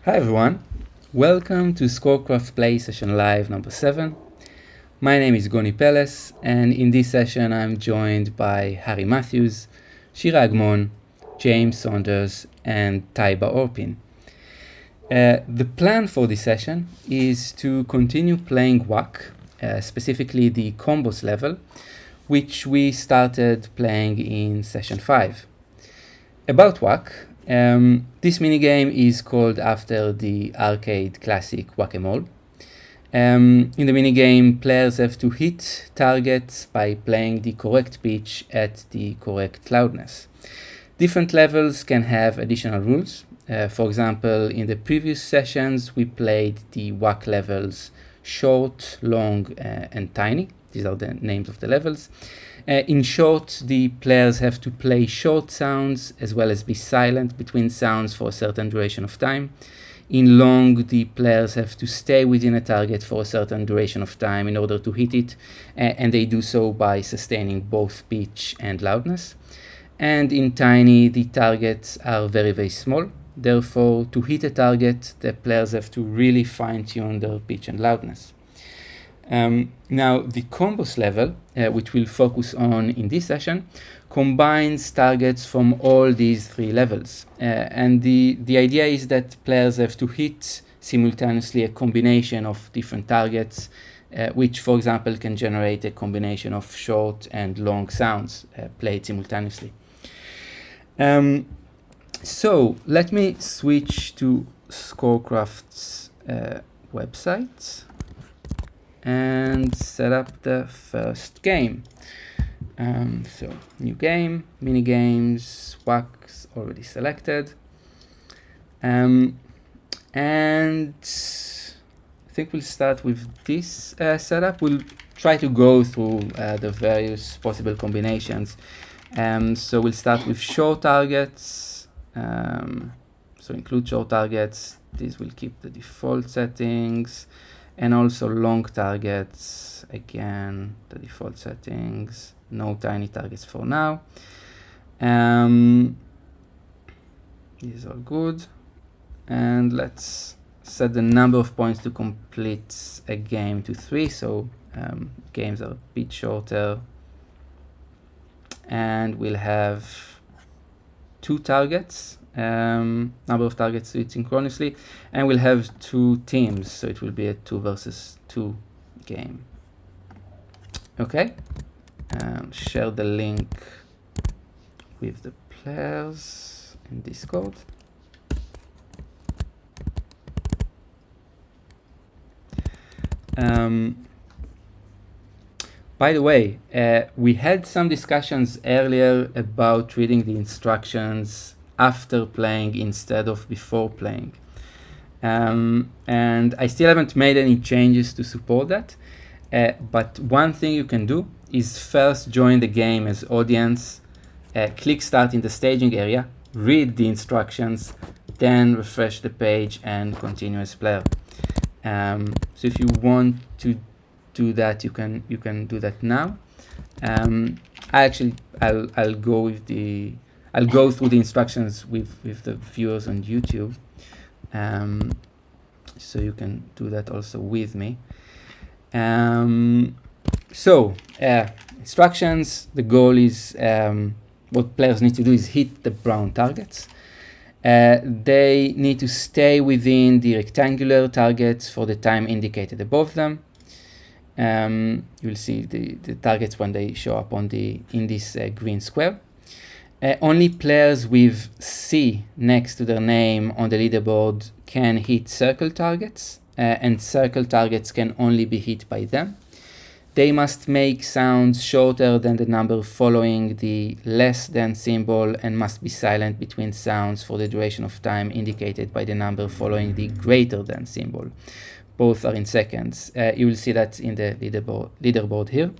Hi everyone, welcome to ScoreCraft Play Session Live number 7. My name is Goni Peles, and in this session I'm joined by Harry Matthews, Shira Agmon, James Saunders, and Taiba Orpin. The plan for this session is to continue playing WAC, specifically the combos level, which we started playing in session 5. About WAC, this minigame is called after the arcade classic Whack-A-Mole. In the minigame, players have to hit targets by playing the correct pitch at the correct loudness. Different levels can have additional rules. For example, in the previous sessions, we played the WAC levels short, long, and tiny. These are the names of the levels. In short, the players have to play short sounds as well as be silent between sounds for a certain duration of time. In long, the players have to stay within a target for a certain duration of time in order to hit it, and they do so by sustaining both pitch and loudness. And in tiny, the targets are very, very small. Therefore, to hit a target, the players have to really fine-tune their pitch and loudness. Now, the combos level, which we'll focus on in this session, combines targets from all these three levels. And the idea is that players have to hit simultaneously a combination of different targets, which, for example, can generate a combination of short and long sounds played simultaneously. So let me switch to ScoreCraft's website and set up the first game. So new game, mini games, WACs already selected. And I think we'll start with this setup. We'll try to go through the various possible combinations. So we'll start with short targets. So include short targets. These will keep the default settings. And also long targets, again, the default settings, no tiny targets for now. These are good. And let's set the number of points to complete a game to 3. So games are a bit shorter. And we'll have 2 targets. Number of targets to it synchronously, and we'll have 2 teams, so it will be a 2 versus 2 game. Okay, share the link with the players in Discord. By the way, we had some discussions earlier about reading the instructions after playing instead of before playing. And I still haven't made any changes to support that. But one thing you can do is first join the game as audience, click start in the staging area, read the instructions, then refresh the page and continue as player. So if you want to do that, you can do that now. I'll go through the instructions with the viewers on YouTube, so you can do that also with me. Instructions, the goal is, what players need to do is hit the brown targets. They need to stay within the rectangular targets for the time indicated above them. You'll see the targets when they show up in this green square. Only players with C next to their name on the leaderboard can hit circle targets, and circle targets can only be hit by them. They must make sounds shorter than the number following the less than symbol and must be silent between sounds for the duration of time indicated by the number following the greater than symbol. Both are in seconds. You will see that in the leaderboard here.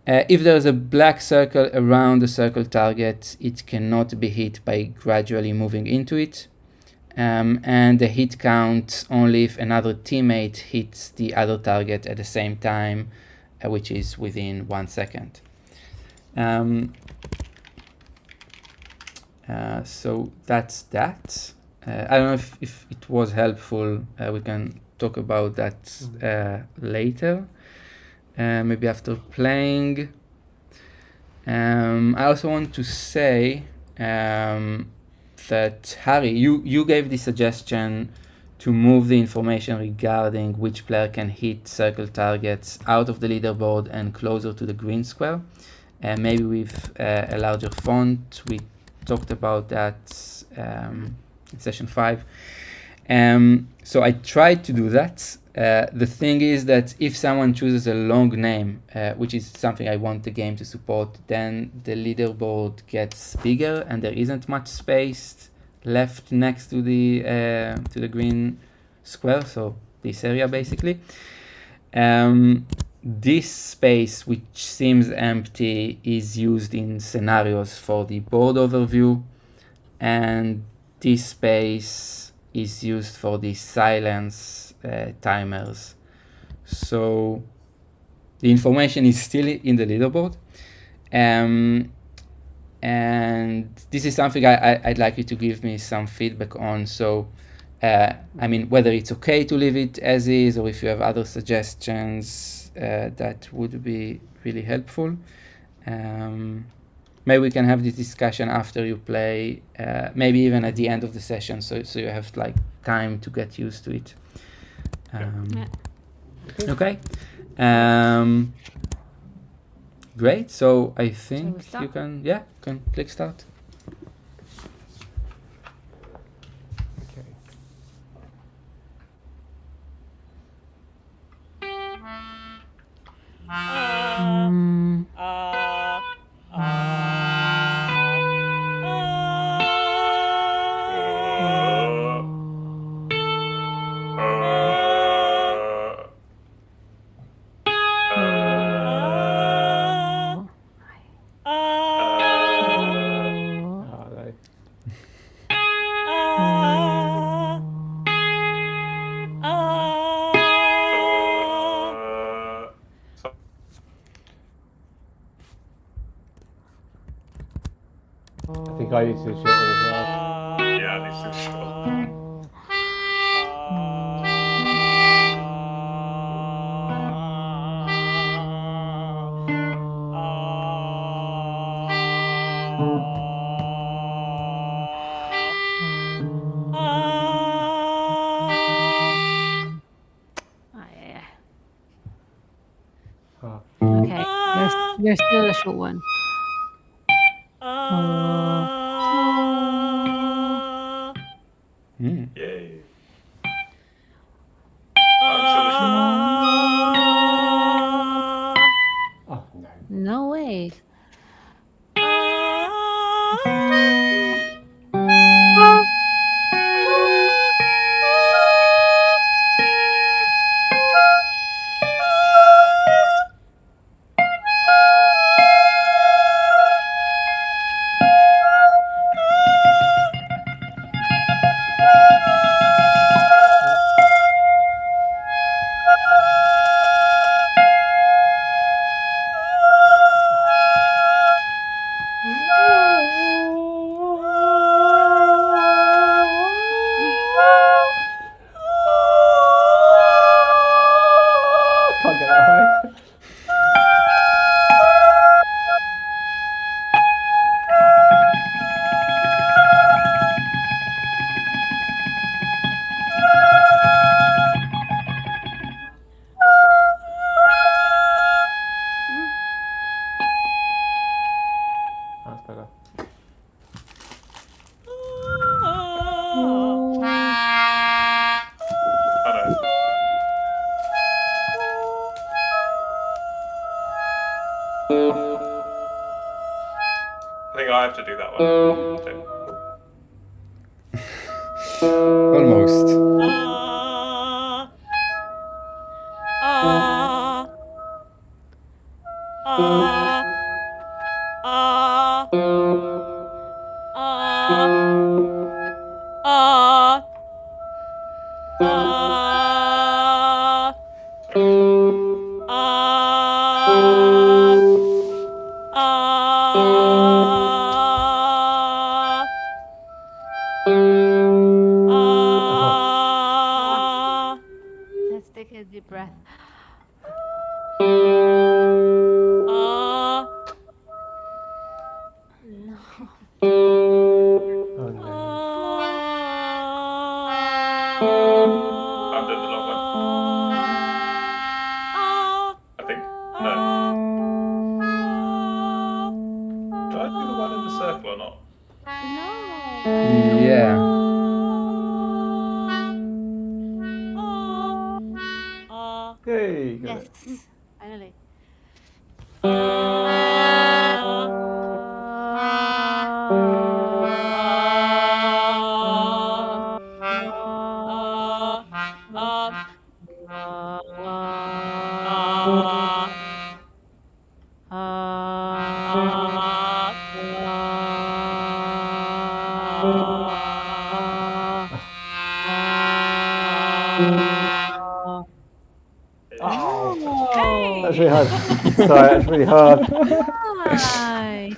If there is a black circle around the circle target, it cannot be hit by gradually moving into it. And the hit counts only if another teammate hits the other target at the same time, which is within 1 second. So that's that. I don't know if it was helpful. We can talk about that later, maybe after playing. I also want to say that Harry, you gave the suggestion to move the information regarding which player can hit circle targets out of the leaderboard and closer to the green square, maybe with a larger font. We talked about that in session 5. So I tried to do that. The thing is that if someone chooses a long name, which is something I want the game to support, then the leaderboard gets bigger and there isn't much space left next to the green square, so this area basically. This space, which seems empty, is used in scenarios for the board overview, and this space is used for the silence timers. So the information is still in the leaderboard, and this is something I'd like you to give me some feedback on. So I mean, whether it's okay to leave it as is, or if you have other suggestions, that would be really helpful. Maybe we can have this discussion after you play, maybe even at the end of the session, so you have like time to get used to it. Okay. Great. So I think you can click start. I think I need to do short one as well. Yeah, I need to short. Okay, there's still a short one. Yay. I'm still a short. Oh, no. No way. Can't get that high. That's better. I know. I think I have to do that one too. Almost. deep breath. No. Oh no. I'm doing the long one. I think. No. Do I do the one in the circle or not? No. Yeah. Hey, got Yes. it. Finally. Oh, that's really hard. Sorry, that's really hard. Hi.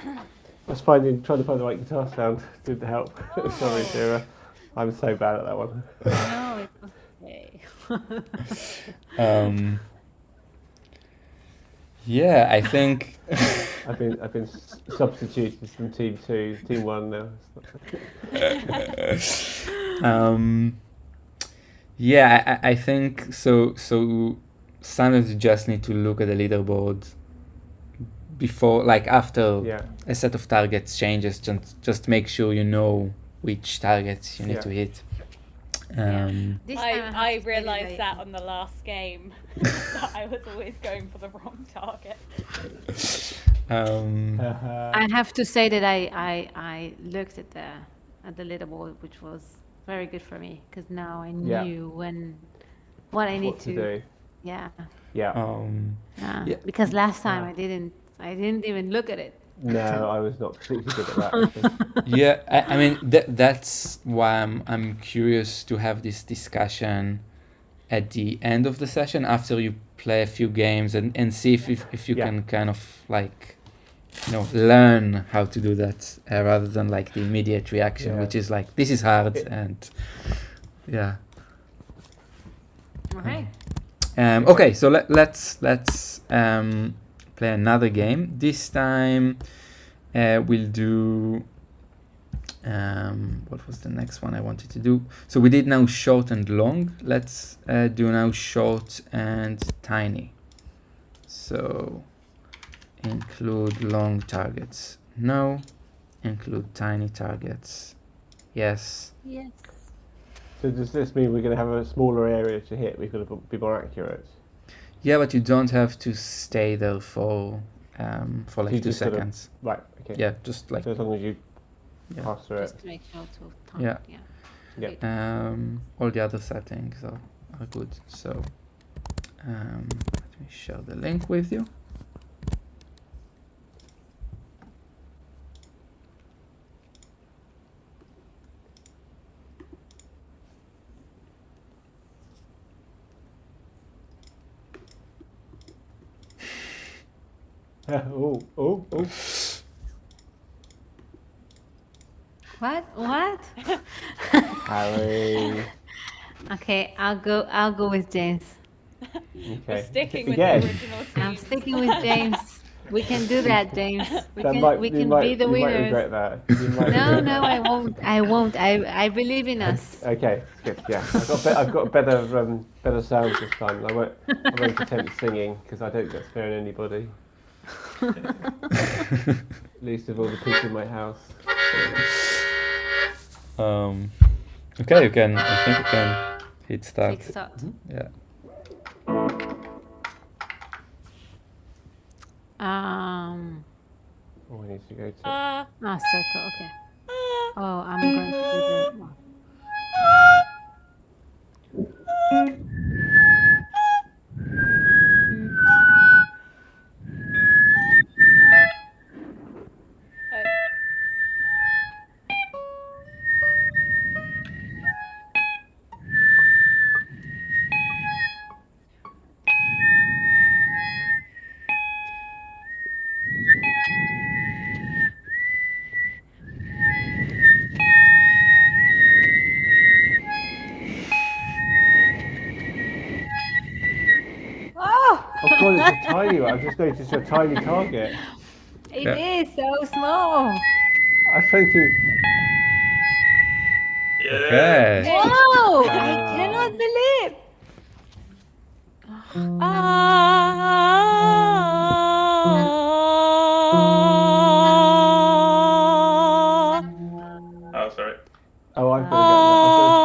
I was trying to find the right guitar sound. Didn't help. Sorry, Sarah. I'm so bad at that one. No, it's okay. Yeah, I think. I've been substituted from team 2, team 1 now. Yeah, I think so. So sometimes you just need to look at the leaderboard before, like after Yeah. a set of targets changes. Just make sure you know which targets you need Yeah. to hit. This time have I to say realised I- that on the last game that I was always going for the wrong target. I have to say that I looked at the leaderboard, which was very good for me because now I Yeah. knew what I need What to do. Yeah. Yeah. Yeah. Because last time I didn't even look at it. No, I was not particularly good at that. Actually. Yeah, I mean that's why I'm curious to have this discussion at the end of the session after you play a few games and see if you Yeah. can kind of like learn how to do that rather than like the immediate reaction, Yeah. which is like this is hard and yeah. Okay. Okay, so let's play another game. This time we'll do what was the next one I wanted to do? So we did now short and long. Let's do now short and tiny. So include long targets. No. Include tiny targets. Yes. Yes. So does this mean we're going to have a smaller area to hit? We've got to be more accurate. Yeah, but you don't have to stay there for like You 2 just gotta- seconds. Right. Okay. Yeah, just like So as long as you Yeah. pass through it. Just to make sure to time. Yeah. Yeah. all the other settings are good. So let me share the link with you. Oh. What? Harry. Okay, I'll go with James. Okay. We're sticking with Again. the original team. I'm sticking with James. We can do that, James. We That can might- we you can might- be the you might winners. regret that. You might No, regret no, that. I won't. I believe in us. Okay, good. Yeah, I've got better sounds this time. I won't attempt singing because I don't get to spare anybody. Least of all the people in my house. Okay, I think you can hit start. Click start. Yeah. Oh, we need to go to. Circle. Okay. Oh, I'm going to do the. Oh god, it's a tiny one. I've just noticed a tiny target. It Yeah. is so small. I was thinking, Yeah. Okay. Whoa! I Ah. cannot believe. Oh, sorry. oh, I've got to get that.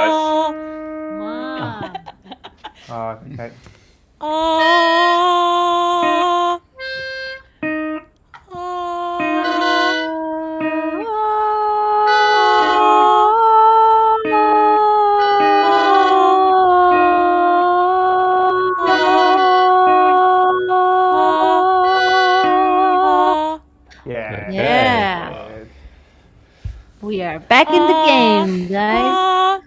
I've got Wow. okay. Yeah. Yeah. Good. We are back in the game, guys.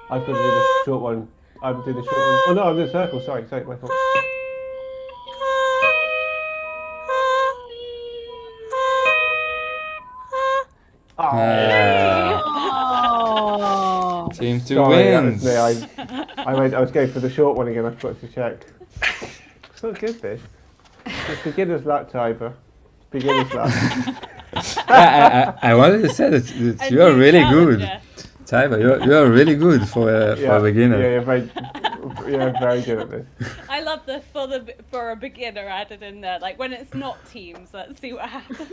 I've got to do the short one. I'm doing the short one. Oh no, I'm doing the circle. Sorry, my fault. Ah, Oh. team 2 Sorry, that was wins. me. I was going for the short one again. I forgot to check. It's not good, this. It's beginner's luck, Tiber. Beginner's luck. I wanted to say that you are really good. Taiba, you are really good for a beginner. Yeah, you're very good at this. I love the for a beginner added in there. Like when it's not teams, let's see what happens.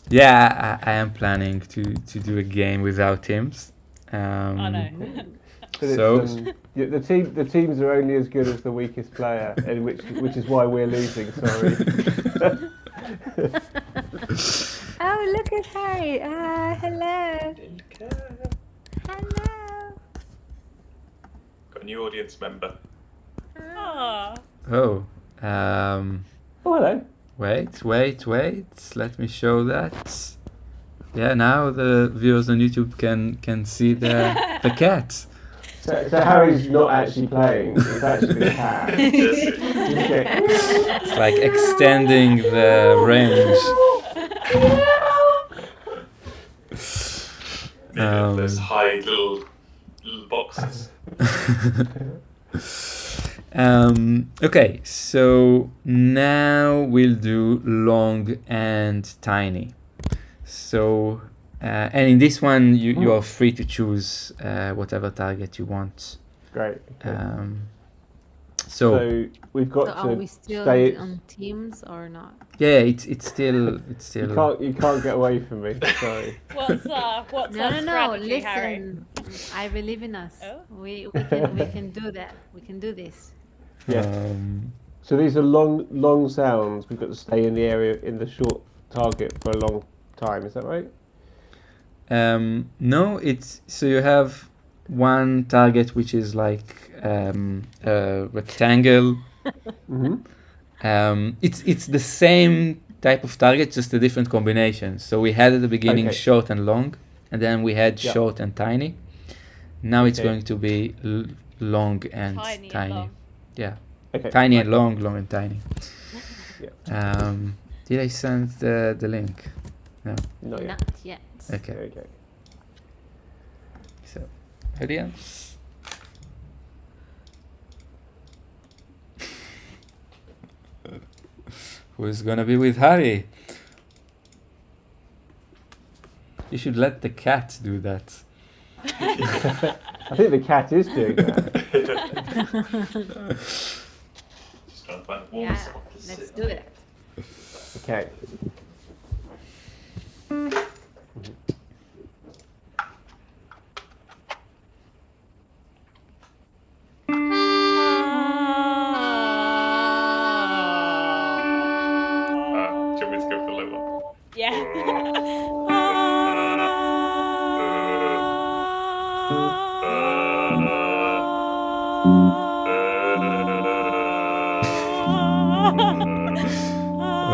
Yeah, I am planning to do a game without teams. I know. But So- the teams are only as good as the weakest player, and which is why we're losing. Sorry. Oh, look at Harry. Hello. Hello. Got a new audience member. Aw. Oh, Oh, hello. wait. Let me show that. Yeah, now the viewers on YouTube can see the cat. So Harry's not actually playing. It's actually the cat. Okay. It's like extending the range. Those high little boxes. Okay, so now we'll do long and tiny. So, and in this one, you are free to choose whatever target you want. Great. Okay. So So we've got So to are we still stay. on teams or not? yeah, it's still You can't get away from me. Sorry. What's our No. strategy, Harry? Listen, I believe in us. Oh. We can do that. We can do this. Yeah. um, So these are long sounds. We've got to stay in the area in the short target for a long time. Is that right? no, it's so you have one target which is like a rectangle. Mm-hmm. It's the same type of target, just a different combination. So we had at the beginning Okay. short and long, and then we had Yeah. short and tiny. Now it's Okay. going to be long and Tiny and tiny. long. Yeah, Okay. tiny and long and tiny. Yeah. Did I send the link? No. Not yet. Not yet. Okay. There you go. So, audience. Who's gonna be with Harry? You should let the cat do that. I think the cat is doing that. Just trying to find a warm Yeah, spot to let's sit. do it. Okay. Do you want me to go for a low one? Yeah.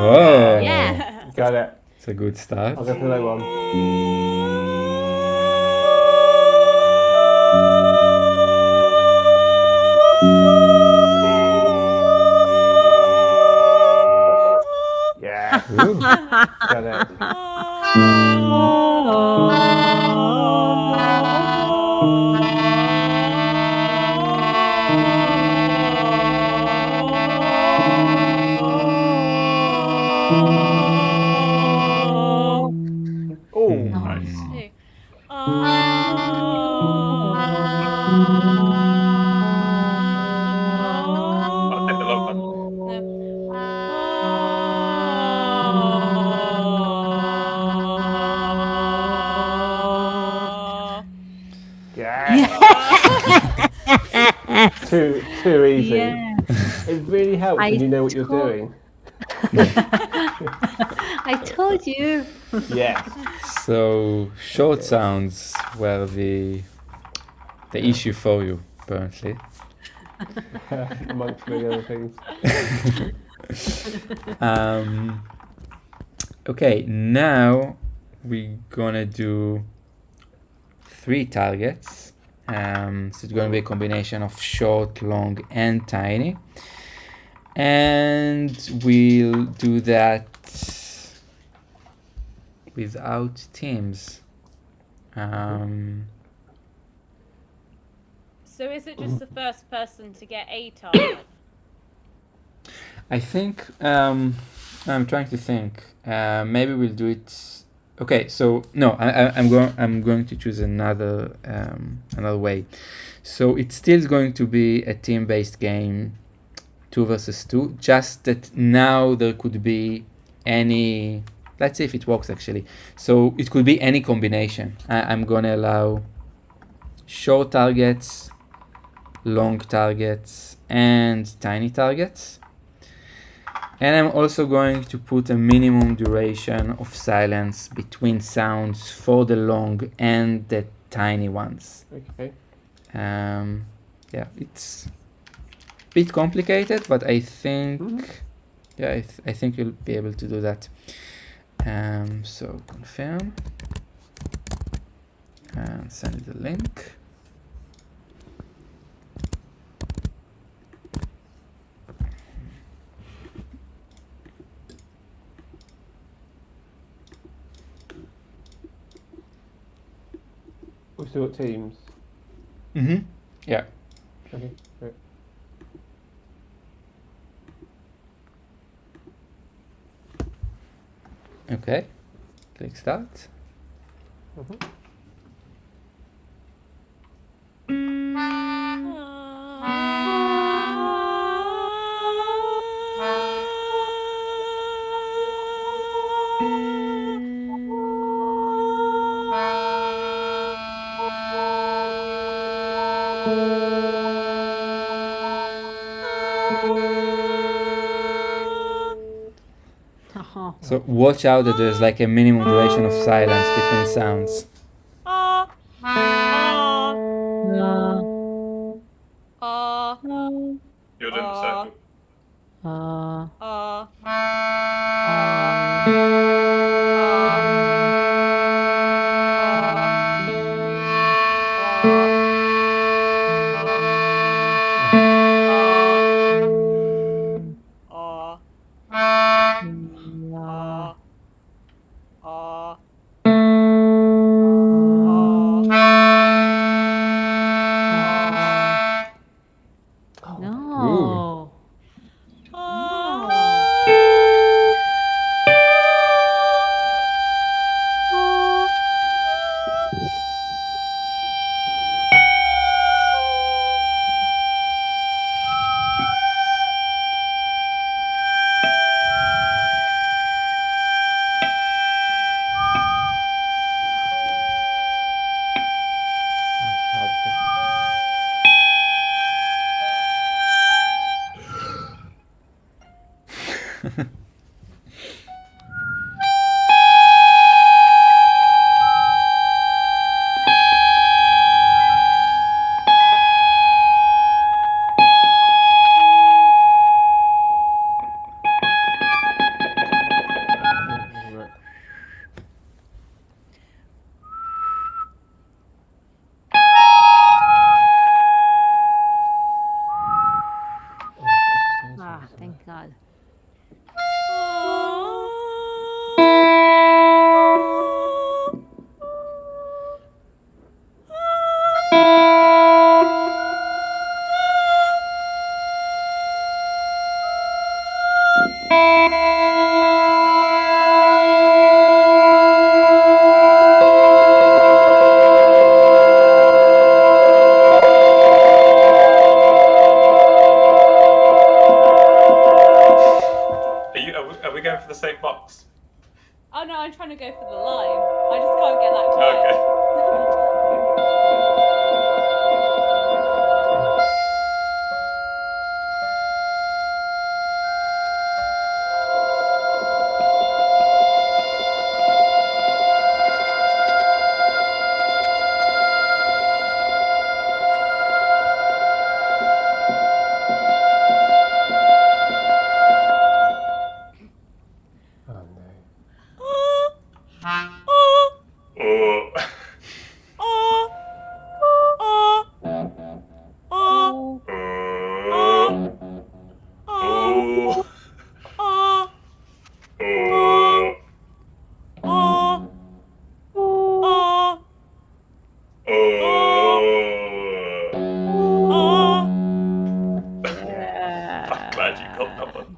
Oh, Yeah. Got it. it's a good start. I'll go for the low one. Yeah. Ooh. Got it. Oh. Nice. I'll take the low one. Yeah. Too easy. Yeah. It really helps I when you know what you're told- doing. I told you. Yes. So short sounds were the issue for you, apparently. Amongst many other things. Okay, now we're gonna do 3 targets. So it's gonna be a combination of short, long, and tiny. And we'll do that without teams. So is it just the first person to get a target? I think I'm trying to think. Maybe we'll do it. Okay, so no, I'm going to choose another way. So it's still going to be a team-based game, 2 versus 2. Just that now there could be any. Let's see if it works actually. So it could be any combination. I'm gonna allow short targets, long targets, and tiny targets. And I'm also going to put a minimum duration of silence between sounds for the long and the tiny ones. Okay. Yeah, it's a bit complicated, but I think, yeah, I think you'll be able to do that. So confirm and send the link. We've still got teams. Yeah. Okay, great. Okay. Click start. So watch out that there's like a minimum duration of silence between sounds. You're doing the circle. No. god. Are we going for the same box? Oh no, I'm trying to go for the line. I just can't get that close. Okay. Oh no. I'm glad you got that one.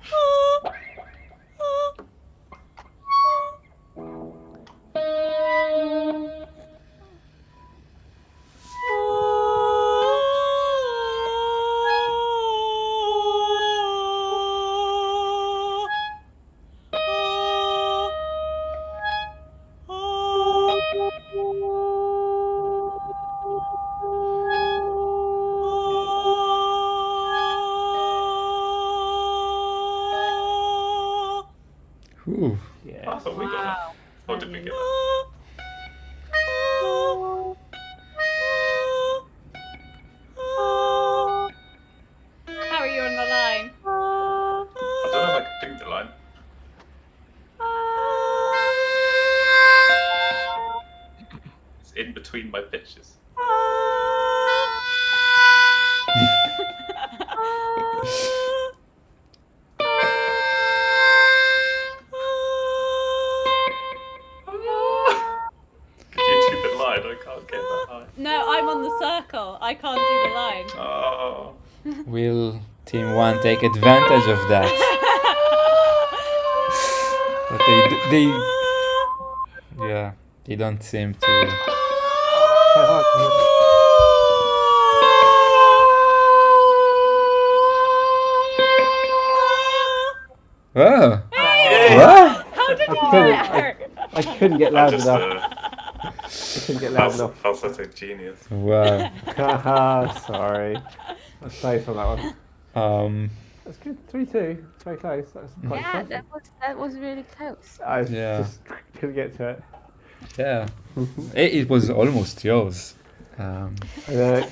Ooh. Yes. I thought we got that. Or did we get that? Harry, you're on the line. I don't know if I can do the line. It's in between my pitches. Could you do the line? I can't get that high. No, I'm on the circle. I can't do the line. Oh. Will Team 1 take advantage of that? But they don't seem to. Oh, what? How did you couldn't- get hurt? I couldn't get I'm loud just enough. I couldn't get loud enough. falsetto genius. Wow. Haha, sorry. I was close on that one. Um, That's good. 3-2. It's very close. That's quite Yeah, impressive. that was really close. I Yeah. just couldn't get to it. yeah, it was almost yours. Um, I know.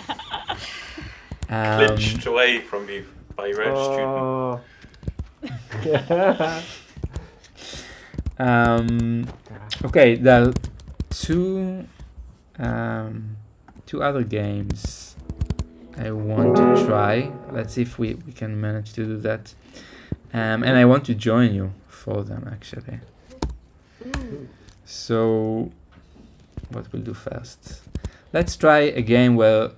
Clinched away from you by your own student. Oh. Yeah. Okay, there are two other games I want to try. Let's see if we can manage to do that. And I want to join you for them actually. So what we'll do first? Let's try a game where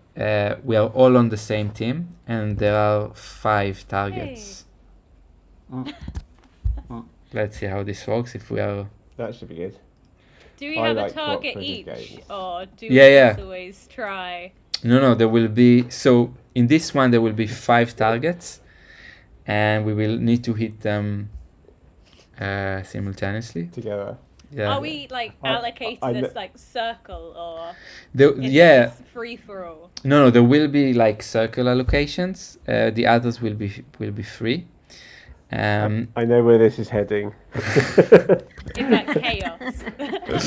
we are all on the same team and there are 5 targets. Let's see how this works if we are. That should be good. Do we I have like a to target watch those each? games. Or do Yeah, we yeah. just always try? No, there will be. So in this one, there will be 5 targets, and we will need to hit them simultaneously. Together. Yeah. Are we like I- allocated I this kn- like circle or is Yeah. it just free for all? No, there will be like circle allocations. The others will be free. I know where this is heading. It's like chaos.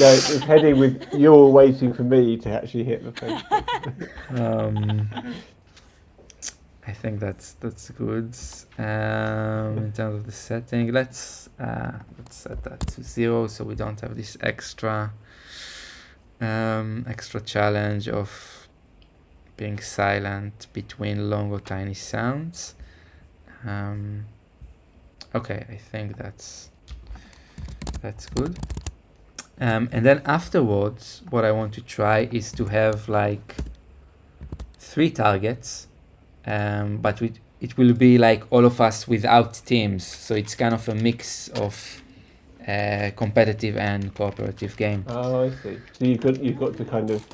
No, it's heading with you're waiting for me to actually hit the thing. I think that's good. In terms of the setting, let's set that to 0 so we don't have this extra challenge of being silent between long or tiny sounds. Okay, I think that's good. And then afterwards, what I want to try is to have like 3 targets, but it will be like all of us without teams. So it's kind of a mix of competitive and cooperative game. Oh, I see. So you've got to kind of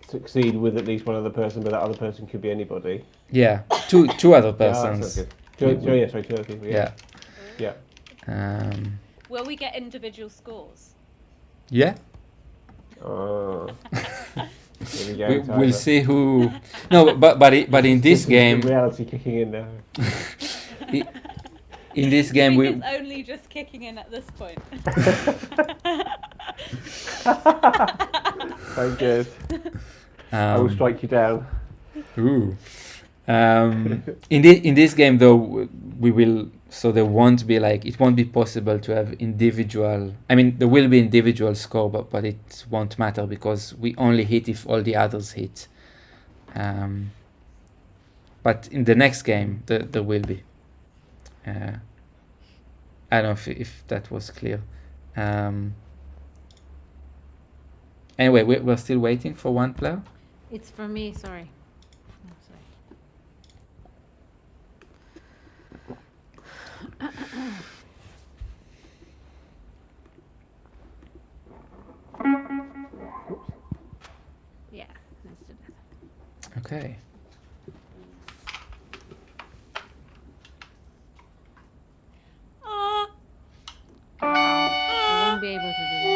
succeed with at least one other person, but that other person could be anybody. Yeah, two other Yeah, that sounds persons. good. Sorry, 2 other people. Yeah. Yeah. Will we get individual scores? Yeah. Oh. Here we go, We'll Tyler. see who. No, but in this is game, the reality kicking in now. in this game I we. think it's only just kicking in at this point. Very good. I will strike you down. Ooh. In this game though, we will. So there won't be like, it won't be possible to have individual. I mean, there will be individual score, but it won't matter because we only hit if all the others hit. But in the next game, there will be. I don't know if that was clear. Anyway, we're still waiting for one player. It's for me, sorry. Oh, sorry. Yeah, let's do that. Okay. I won't be able to do that.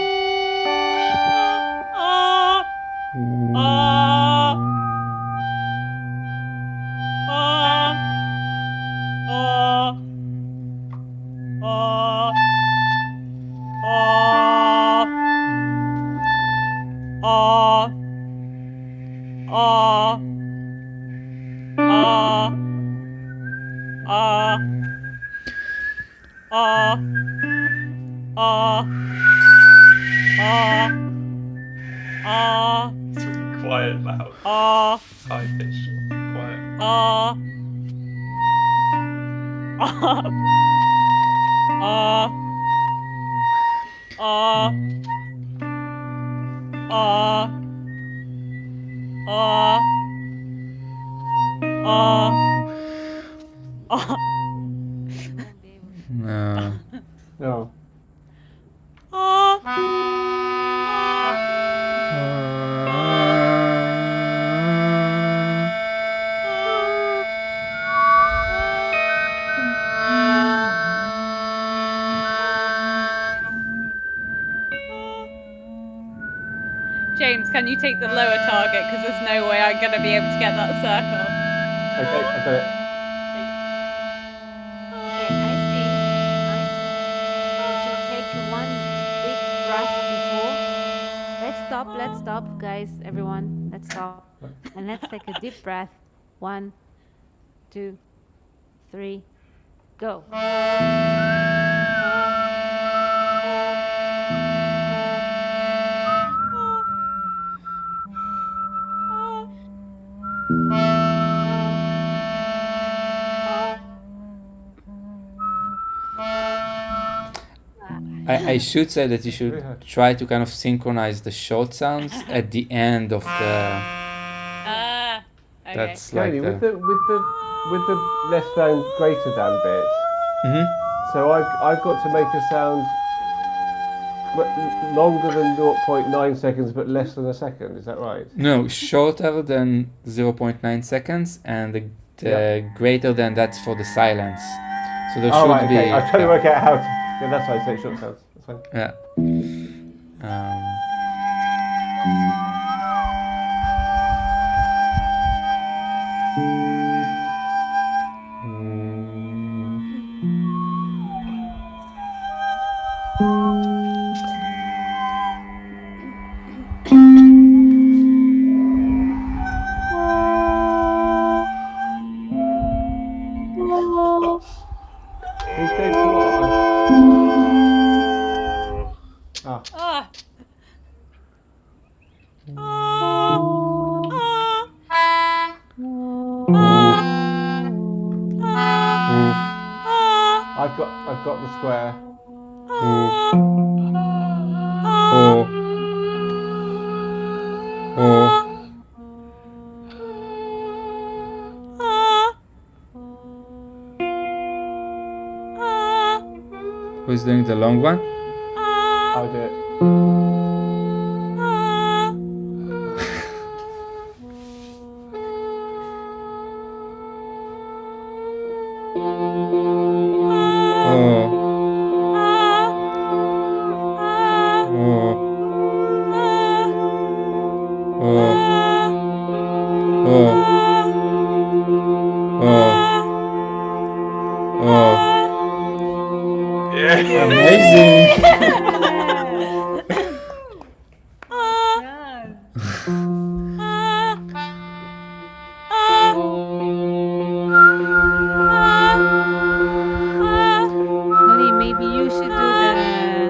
It's really quiet, loud. High pitched, quiet. Won't be able to. No. No. James, can you take the lower target? Because there's no way I'm going to be able to get that circle. Okay, I've got it. Okay, I think we should take one big breath before. Let's stop, guys, everyone. Let's stop. And let's take a deep breath. 1, 2, 3, go. I should say that you should try to kind of synchronize the short sounds at the end of the. Okay. That's like Katie, the. with the less than greater than bit, Mhm. so I've got to make a sound longer than 0.9 seconds but less than a second, is that right? No, shorter than 0.9 seconds, and the greater than that's for the silence. So there should right, be. okay. I was trying to work out how to. Yeah, that's why I say short sounds. That's fine. Yeah. Who's going to what? Ah. I've got the square. Who's doing the long one? I'll do it. Yeah. Amazing! Tony, maybe you should do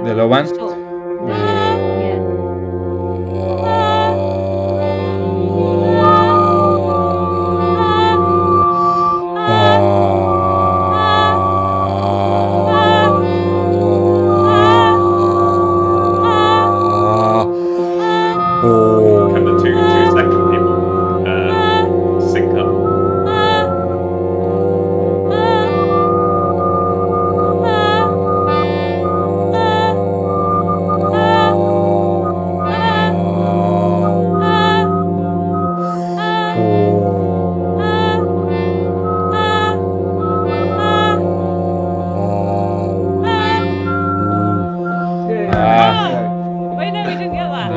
The low one? short. Yeah. Can the two second people sync up? Yeah. Wait, no, we didn't get that.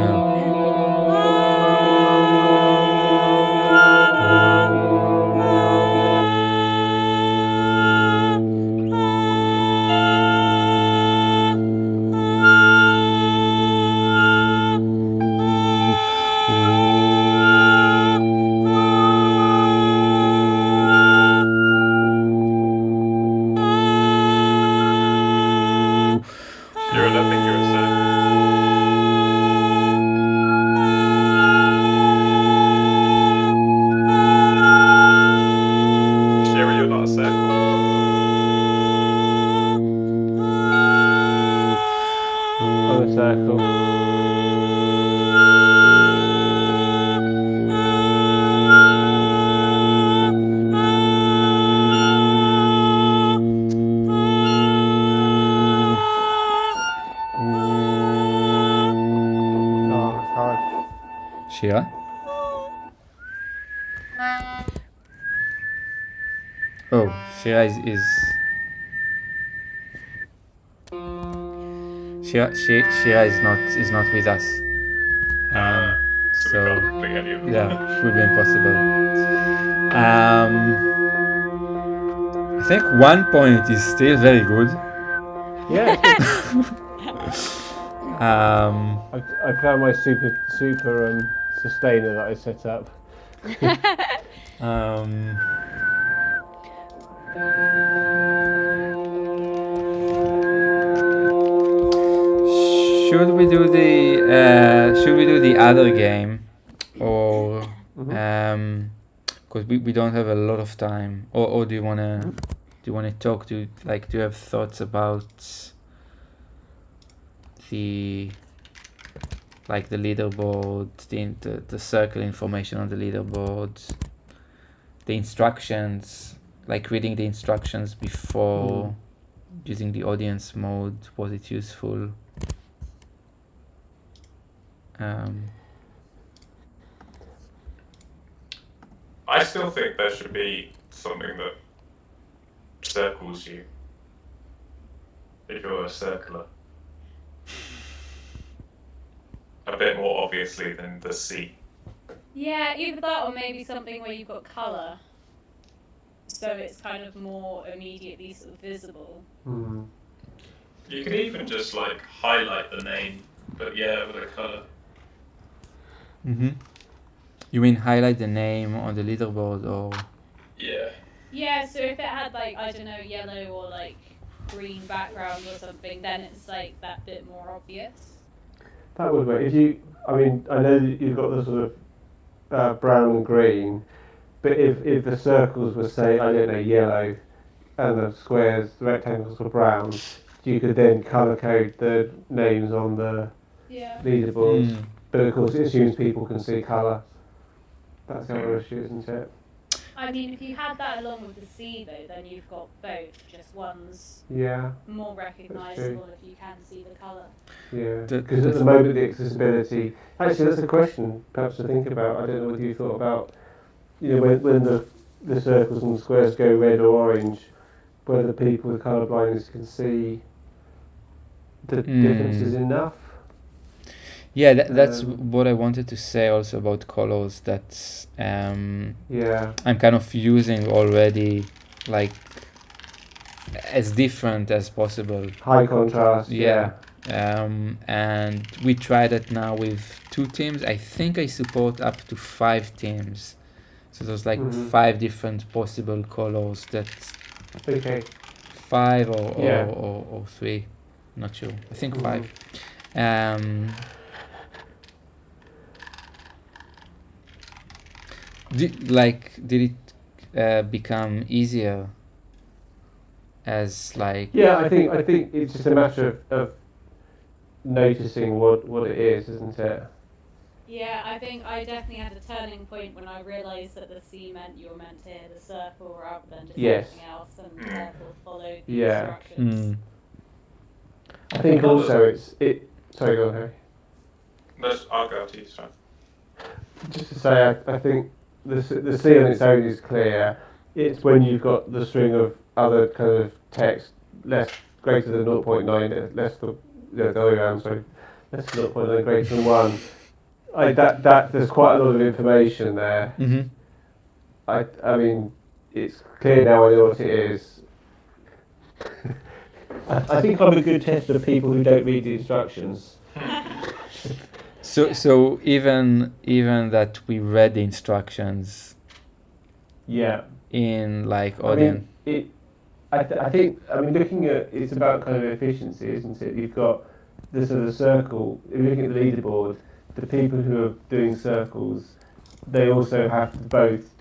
You're I think you're a circle. Shira, you're not a circle. I'm a circle. Oh, it's hard. Shira? Oh, Shira Shira is not with us. So we can't pick any of them. Yeah, it would be impossible. I think 1 point is still very good. Yeah. Um, I found my super sustainer that I set up. um, should we do the other game, or because we don't have a lot of time, or do you wanna talk to, like, do you have thoughts about the leaderboard, the circle information on the leaderboard, the instructions, like reading the instructions before using the audience mode, was it useful? I still think there should be something that circles you if you're a circler. A bit more obviously than the C. Yeah, either that or maybe something where you've got colour. So it's kind of more immediately sort of visible. You could even just like highlight the name, but yeah, with a colour. You mean highlight the name on the leaderboard, or? Yeah. Yeah, so if it had like, I don't know, yellow or like green background or something, then it's like that bit more obvious. That would work. I know that you've got the sort of brown and green, but if the circles were, say, I don't know, yellow, and the squares, the rectangles were brown, you could then colour code the names on the Yeah. leaderboard. Mm. But of course, it assumes people can see colour. That's the other issue, isn't it? I mean, if you had that along with the C though, then you've got both. Just one's Yeah, more recognisable if you can see the colour. yeah. The- Because at the moment, the accessibility. Actually, that's a question perhaps to think about. I don't know whether you thought about, when the circles and squares go red or orange, whether people with colour blindness can see the differences enough. Yeah, that's Um, what I wanted to say also about colors. That Yeah, I'm kind of using already, like as different as possible. high contrast. Yeah. And we tried it now with 2 teams. I think I support up to 5 teams. So there's like Mhm. 5 different possible colors. That's Okay. 5 or, Yeah. or 3. Not sure. I think Mhm. 5. Um, did it become easier as like? Yeah, I think it's just a matter of noticing what it is, isn't it? Yeah, I think I definitely had a turning point when I realised that the C meant you were meant to hear the circle rather than just Yes. something else, and therefore followed the Yeah. instructions. I think also it. Sorry, go on, Harry. I'll go to you, sorry. Just to say, I think the C on its own is clear. It's when you've got the string of other kind of text less greater than 0.9, less the other way around, sorry, less than 0.9 greater than 1. That there's quite a lot of information there. Mm-hmm. I mean, it's clear now I know what it is. I think I'm a good test of people who don't read the instructions. So even that we read the instructions Yeah. in like I audience. mean, I think, looking at, it's about kind of efficiency, isn't it? You've got the sort of circle, if you're looking at the leaderboard, the people who are doing circles, they also have to both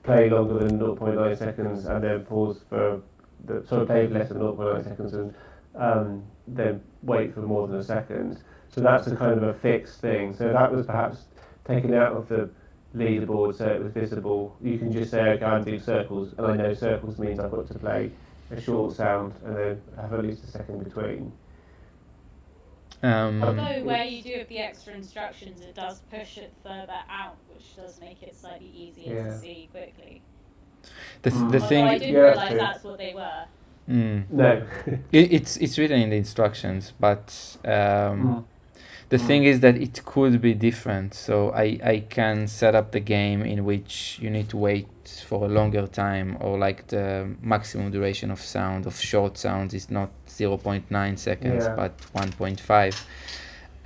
play longer than 0.9 seconds and then pause for, play less than 0.9 seconds and then wait for more than a second. So that's a kind of a fixed thing. So that was perhaps taken out of the leaderboard so it was visible. You can just say, okay, I'm doing circles, and I know circles means I've got to play a short sound and then have at least a second between. Although where you do have the extra instructions, it does push it further out, which does make it slightly easier to see quickly. The Although thing. I didn't Yeah, realise true. that's what they were. No. It's written in the instructions, but the thing is that it could be different. So I can set up the game in which you need to wait for a longer time, or like the maximum duration of sound of short sounds is not 0.9 seconds Yeah. but 1.5,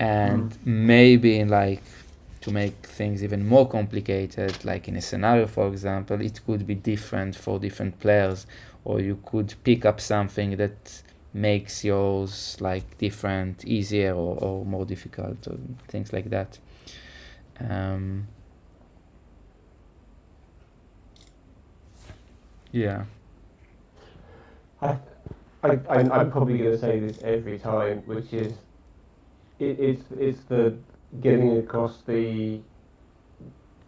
and maybe like to make things even more complicated, like in a scenario, for example, it could be different for different players, or you could pick up something that makes yours like different, easier, or more difficult, or things like that. Yeah. I'm probably going to say this every time, which is it's the getting across the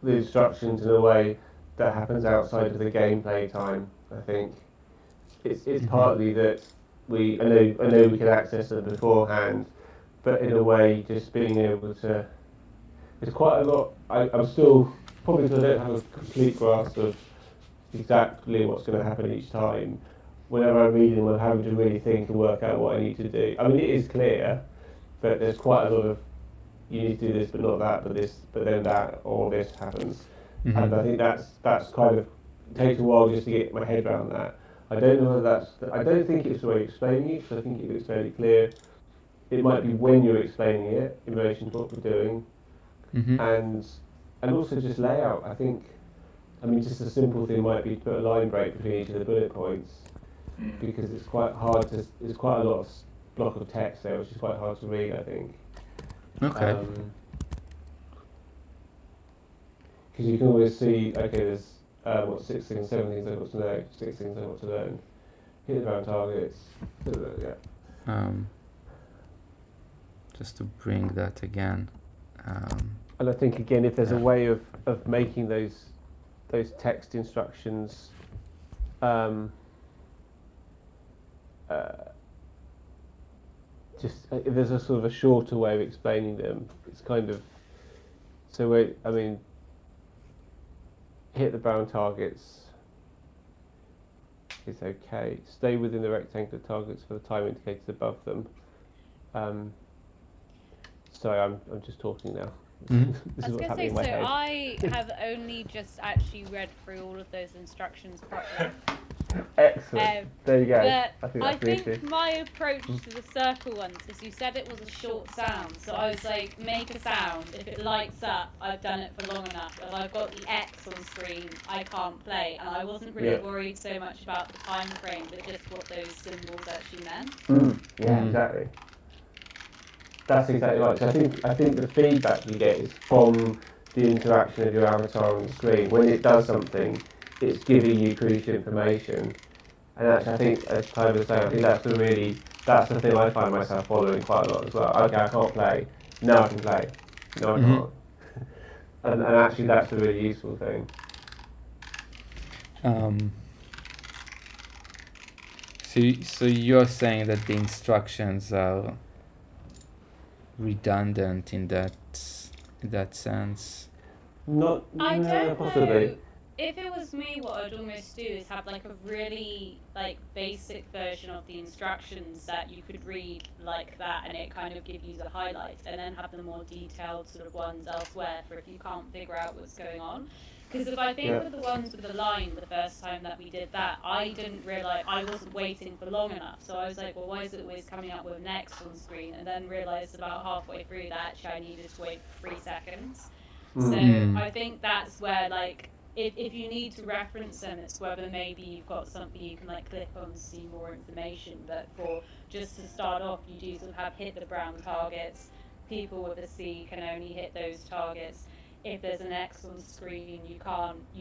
instructions in a way that happens outside of the gameplay time. I think it's partly that I know we can access them beforehand, but in a way, just being able to. There's quite a lot. I'm still probably because I don't have a complete grasp of exactly what's going to happen each time. Whenever I'm reading, I'm having to really think and work out what I need to do. I mean, it is clear, but there's quite a lot of you need to do this, but not that, but this, but then that, or this happens. And I think that's kind of it takes a while just to get my head around that. I don't know whether I don't think it's the way you're explaining it, because I think it's fairly clear. It might be when you're explaining it in relation to what we're doing, and also just layout. I think, just a simple thing might be to put a line break between each of the bullet points, because it's quite hard to. There's quite a lot of block of text there, which is quite hard to read. I think. Okay. Because you can always see, okay, there's what 6 things, 7 things I got to know, 6 things I got to learn. Hit the round targets. Yeah. Just to bring that again. And I think again, if there's a way of making those text instructions just if there's a sort of a shorter way of explaining them, it's kind of I mean, hit the brown targets is okay. Stay within the rectangular targets for the time indicators above them. Sorry, I'm just talking now. Mhm. This I is was what's going to say, happening in my so head. I have only just actually read through all of those instructions properly. Excellent. There you go. But I think that's the issue. my approach to the circle ones is you said it was a short sound, so I was like, make a sound. If it lights up, I've done it for long enough. If I've got the X on screen, I can't play. And I wasn't really worried so much about the time frame, but just what those symbols actually meant. Yeah, exactly. That's exactly right. So I think the feedback you get is from the interaction of your avatar on the screen. When it does something, it's giving you crucial information. And actually, I think, as Clive was saying, I think that's the thing I find myself following quite a lot as well. Okay, I can't play. Now I can play. No, I can't. And actually, that's a really useful thing. So you're saying that the instructions are redundant in that sense? I don't possibly. know. If it was me, what I'd almost do is have like a really basic version of the instructions that you could read like that, and it kind of give you the highlights, and then have the more detailed sort of ones elsewhere for if you can't figure out what's going on. Because if I think with the ones with the line, the first time that we did that, I didn't realise, I wasn't waiting for long enough. So I was like, well, why is it always coming up with next on screen? And then realised about halfway through that actually I needed to wait for 3 seconds. So I think that's where if you need to reference them, it's whether maybe you've got something you can click on to see more information. But for just to start off, you do sort of have hit the brown targets. People with a C can only hit those targets. If there's an X on screen, you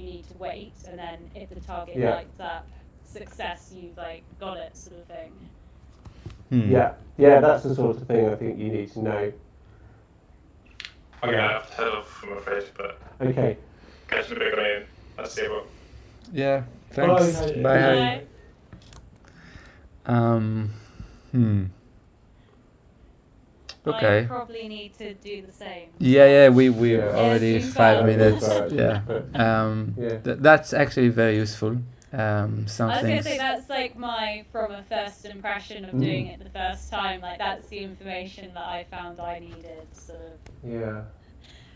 need to wait, and then if the target lights up, success, you've got it, sort of thing. Yeah, that's the sort of thing I think you need to know. I'm gonna have to head off, I'm afraid, but okay. Catch you in a bit, Ian. I'll see you. Yeah, thanks. Bye, Harry. Okay. I probably need to do the same. Yeah, we already 5 minutes. Yeah. That's actually very useful. I was gonna say that's from a first impression of doing it the first time. That's the information that I found I needed. Sort of. Yeah.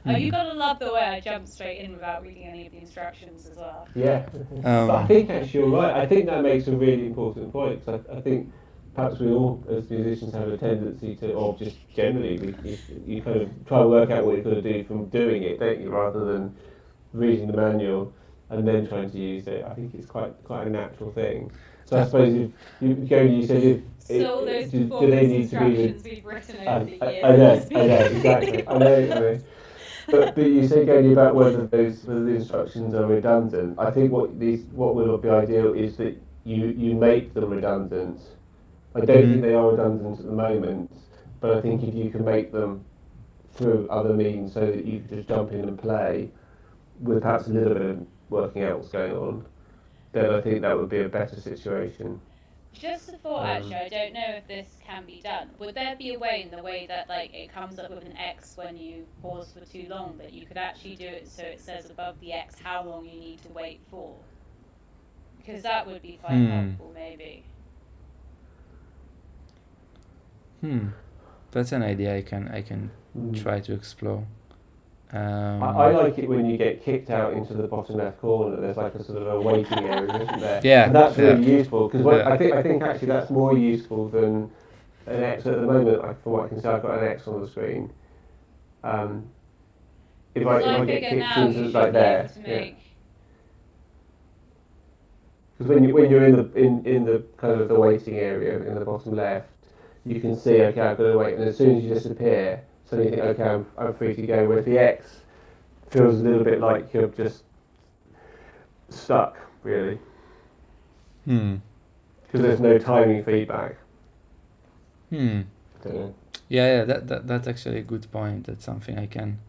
Oh, you gotta love the way I jumped straight in without reading any of the instructions as well. Yeah. But I think actually you're right. I think that makes a really important point. Cause I think perhaps we all, as musicians, have a tendency to, or just generally, you kind of try to work out what you've got to do from doing it, don't you, rather than reading the manual and then trying to use it. I think it's quite a natural thing. So I suppose if you said so those do they need to be we've written over the years. I know, exactly. I know. But you say, Gony, about whether the instructions are redundant. I think what will be ideal is that you make them redundant. I don't think they are redundant at the moment, but I think if you can make them through other means so that you can just jump in and play with perhaps a little bit of working out what's going on, then I think that would be a better situation. Just a thought, actually, I don't know if this can be done. Would there be a way in the way that it comes up with an X when you pause for too long, that you could actually do it so it says above the X how long you need to wait for? Because that would be quite helpful, maybe. That's an idea I can try to explore. I like it when you get kicked out into the bottom left corner. There's a sort of a waiting area, isn't there? Yeah, and that's really useful because I think actually that's more useful than an X at the moment. From what I can see, I've got an X on the screen. If I get kicked into there, because when you're in the kind of the waiting area in the bottom left, you can see, okay, I've got to wait, and as soon as you disappear, so you think, okay, I'm free to go. Whereas the X feels a little bit like you're just stuck really Hmm. because there's no timing feedback. Hmm. I don't know. Yeah, that's actually a good point. That's something I can.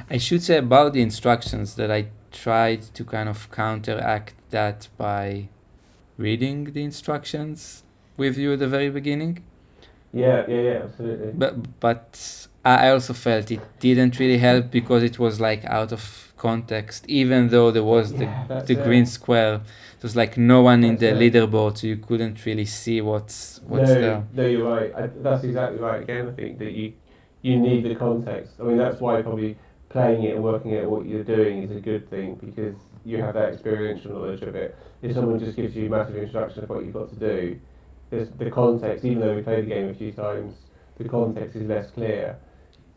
I should say about the instructions that I tried to kind of counteract that by reading the instructions with you at the very beginning. Yeah, absolutely. But I also felt it didn't really help because it was like out of context, even though there was That's the it. green square. It was like no one in That's the it. leaderboard, so you couldn't really see what's there. No, you're right. That's exactly right. Again, I think that you need the context. I mean, that's why probably playing it and working out what you're doing is a good thing because you have that experiential knowledge of it. If someone just gives you massive instructions of what you've got to do, there's the context. Even though we played the game a few times, the context is less clear,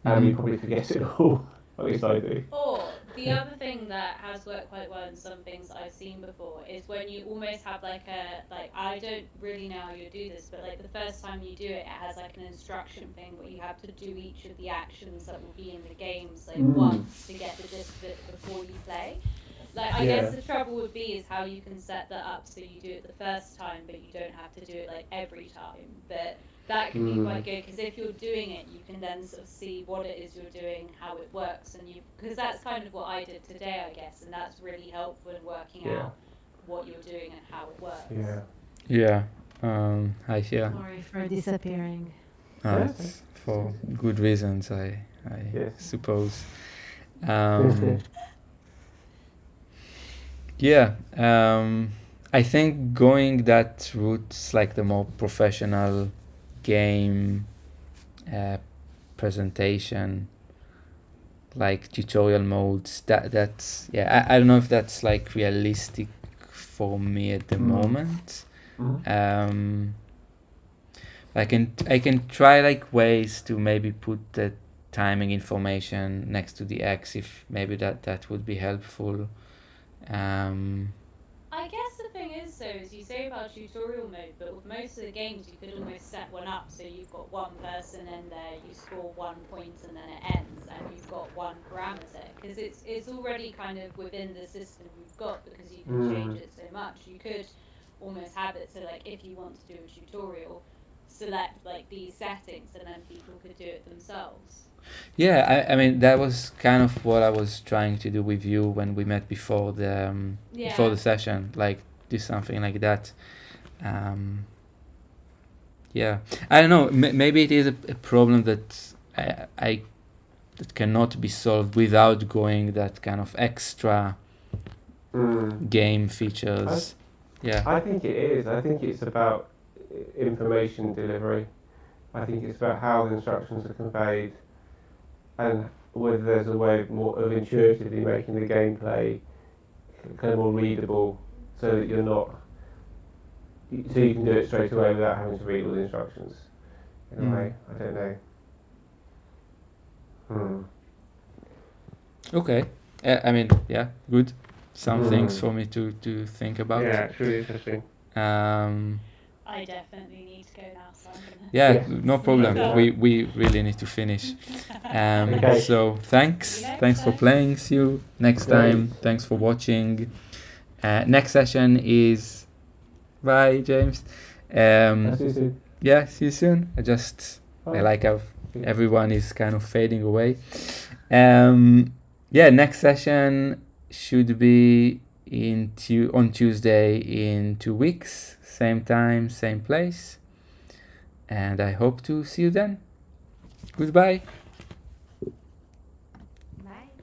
and we Mhm. probably forget it all. At least I do. Or the other thing that has worked quite well in some things I've seen before is when you almost have like I don't really know how you do this, but like the first time you do it, it has like an instruction thing where you have to do each of the actions that will be in the games like once to get the gist of it before you play. Like I Yeah. guess the trouble would be is how you can set that up so you do it the first time, but you don't have to do it like every time. But that can be quite good because if you're doing it, you can then sort of see what it is you're doing, how it works, and because that's kind of what I did today, I guess, and that's really helpful in working out what you're doing and how it works. Yeah. Yeah. I hear. Sorry for disappearing. It's for good reasons, I Yes. suppose. Yeah. I think going that route, like the more professional game presentation, like tutorial modes, that's yeah. I don't know if that's like realistic for me at the moment. I can try like ways to maybe put the timing information next to the X if maybe that would be helpful. I guess the thing is, though, is you say about tutorial mode, but with most of the games, you could almost set one up so you've got one person in there, you score 1 point, and then it ends, and you've got one parameter because it's already kind of within the system you've got because you can change it so much. You could almost have it so like if you want to do a tutorial, select like these settings, and then people could do it themselves. Yeah, I mean that was kind of what I was trying to do with you when we met before the session, like do something like that. Yeah, I don't know. Maybe it is a problem that I that cannot be solved without going that kind of extra game features. I think it is. I think it's about information delivery. I think it's about how the instructions are conveyed and whether there's a way of intuitively making the gameplay kind of more readable so that you're not so you can do it straight away without having to read all the instructions in a way. I don't know. Okay. I mean, yeah, good. Some things for me to think about. Yeah, it's really interesting. I definitely need to go now, so I'm gonna. Yeah, no problem. Yeah. We really need to finish. Okay. So thanks for playing. See you next time. Thanks for watching. Next session is bye, James. See you soon. Yeah, see you soon. I Bye. like how everyone is kind of fading away. Yeah, next session should be on Tuesday in 2 weeks, same time, same place, and I hope to see you then. Goodbye.